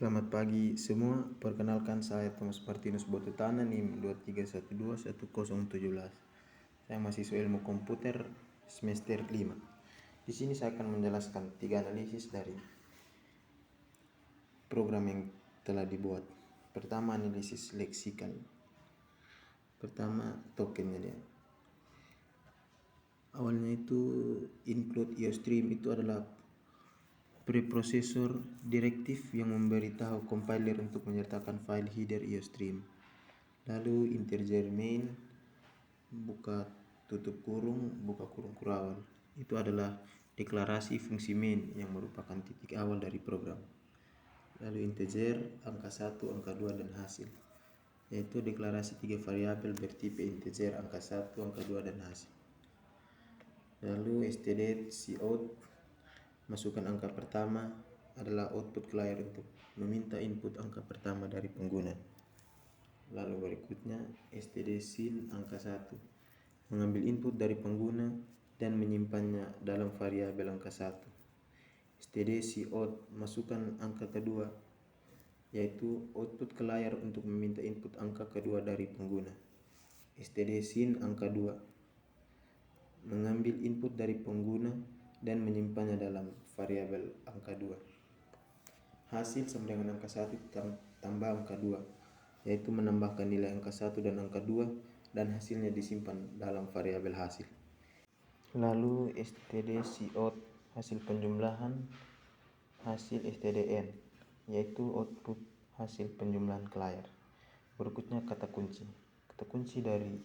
Selamat pagi semua, perkenalkan saya Thomas Martinus Botutana NIM 23121017. Saya mahasiswa ilmu komputer semester 5. Di sini saya akan menjelaskan 3 analisis dari program yang telah dibuat. Pertama, analisis leksikal. Pertama, tokennya dia. Awalnya itu include IOStream itu adalah preprosesor direktif yang memberitahu compiler untuk menyertakan file header IOStream. Lalu integer main buka tutup kurung buka kurung kurawal. Itu adalah deklarasi fungsi main yang merupakan titik awal dari program. Lalu integer, angka 1, angka 2 dan hasil. Yaitu deklarasi 3 variabel bertipe integer, angka 1, angka 2 dan hasil. Lalu std.cout, masukkan angka pertama adalah output client untuk meminta input angka pertama dari pengguna. Lalu berikutnya std.sin angka 1, mengambil input dari pengguna dan menyimpannya dalam variabel angka 1. std.cout, masukkan angka kedua, yaitu output ke layar untuk meminta input angka kedua dari pengguna. std.sin angka 2, mengambil input dari pengguna dan menyimpannya dalam variabel angka 2. Hasil sama dengan angka 1 tambah angka 2, yaitu menambahkan nilai angka 1 dan angka 2 dan hasilnya disimpan dalam variabel hasil. Lalu std.cout hasil penjumlahan hasil stdn, yaitu output hasil penjumlahan ke layar. Berikutnya kata kunci. Kata kunci dari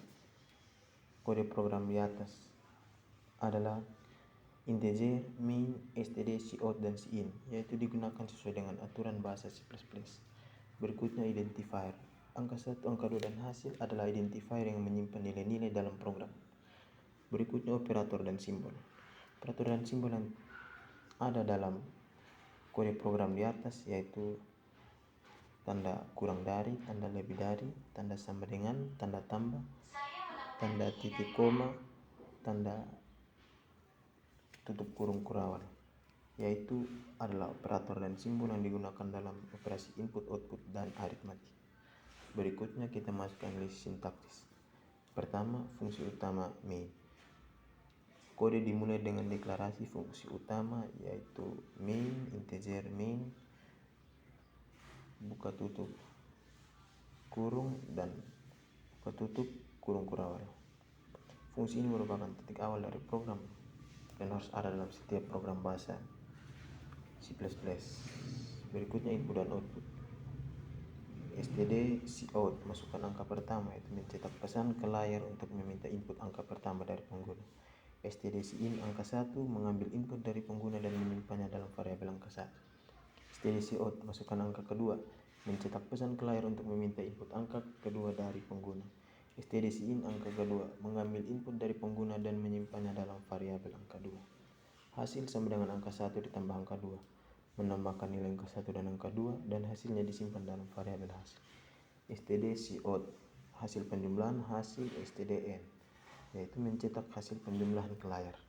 kode program di atas adalah integer, main, std.cout dan sin, yaitu digunakan sesuai dengan aturan bahasa C++. Berikutnya identifier. Angka 1, angka 2 dan hasil adalah identifier yang menyimpan nilai-nilai dalam program. Berikutnya operator dan simbol. Operator dan simbol yang ada dalam kode program di atas yaitu tanda kurang dari, tanda lebih dari, tanda sama dengan, tanda tambah, tanda titik koma, tanda tutup kurung kurawal, yaitu adalah operator dan simbol yang digunakan dalam operasi input, output, dan aritmatik. Berikutnya kita masukkan list sintaktis. Pertama, fungsi utama main. Kode dimulai dengan deklarasi fungsi utama yaitu main, integer main, buka tutup kurung dan buka tutup kurung kurawal. Fungsi ini merupakan titik awal dari program dan harus ada dalam setiap program bahasa C++. Berikutnya input dan output. std.cout, masukkan angka pertama yaitu mencetak pesan ke layar untuk meminta input angka pertama dari pengguna. std.sin angka 1, mengambil input dari pengguna dan menyimpannya dalam variabel angka 1. std.cout, masukkan angka kedua, mencetak pesan ke layar untuk meminta input angka kedua dari pengguna. std.sin angka kedua, mengambil input dari pengguna dan menyimpannya dalam variabel angka 2. Hasil sama dengan angka 1 ditambah angka 2, menambahkan nilai angka 1 dan angka 2 dan hasilnya disimpan dalam variabel hasil. std.cout, hasil penjumlahan hasil stdn, yaitu mencetak hasil penjumlahan ke layar.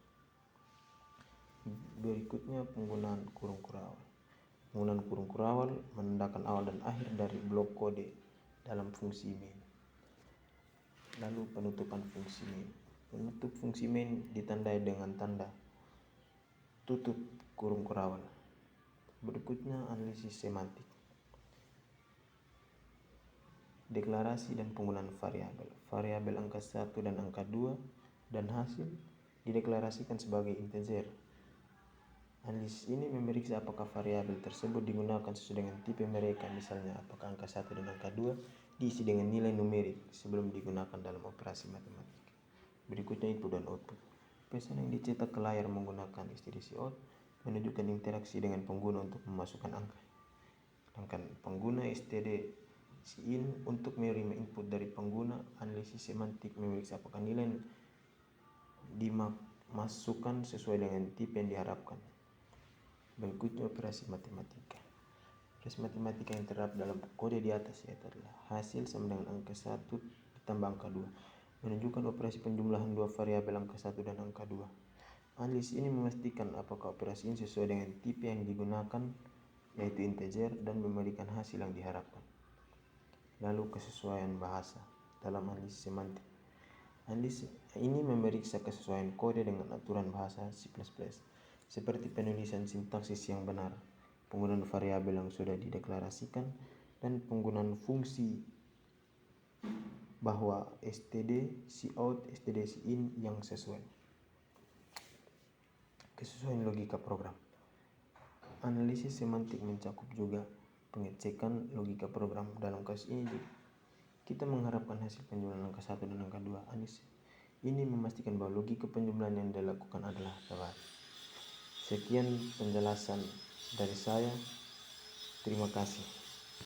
Berikutnya penggunaan kurung kurawal. Penggunaan kurung kurawal menandakan awal dan akhir dari blok kode dalam fungsi main. Lalu penutupan fungsi main. Penutup fungsi main ditandai dengan tanda tutup kurung kurawal. Berikutnya analisis semantik. Deklarasi dan penggunaan variabel. Variabel angka 1 dan angka 2 dan hasil dideklarasikan sebagai integer. Analisis ini memeriksa apakah variabel tersebut digunakan sesuai dengan tipe mereka, misalnya apakah angka 1 dan angka 2 diisi dengan nilai numerik sebelum digunakan dalam operasi matematika. Berikutnya input dan output. Pesan yang dicetak ke layar menggunakan std.cout menunjukkan interaksi dengan pengguna untuk memasukkan angka. Sedangkan pengguna std.sin untuk menerima input dari pengguna. Analisis semantik memeriksa apakah nilai dimasukkan sesuai dengan tipe yang diharapkan. Berikutnya operasi matematika. Operasi matematika yang terdapat dalam kode di atas yaitu adalah hasil sama dengan angka 1 ditambah angka 2, menunjukkan operasi penjumlahan dua variabel angka 1 dan angka 2. Analisis ini memastikan apakah operasi ini sesuai dengan tipe yang digunakan yaitu integer, dan memberikan hasil yang diharapkan. Lalu kesesuaian bahasa dalam analisis semantik. Analisis ini memeriksa kesesuaian kode dengan aturan bahasa C++, seperti penulisan sintaksis yang benar, penggunaan variabel yang sudah dideklarasikan, dan penggunaan fungsi bahwa std cout, std in yang sesuai. Kesesuaian logika program. Analisis semantik mencakup juga pengecekan logika program. Dalam kasus ini kita mengharapkan hasil penjumlahan angka 1 dan angka 2. Analisis ini memastikan bahwa logika penjumlahan yang dilakukan adalah tepat. Sekian penjelasan dari saya. Terima kasih.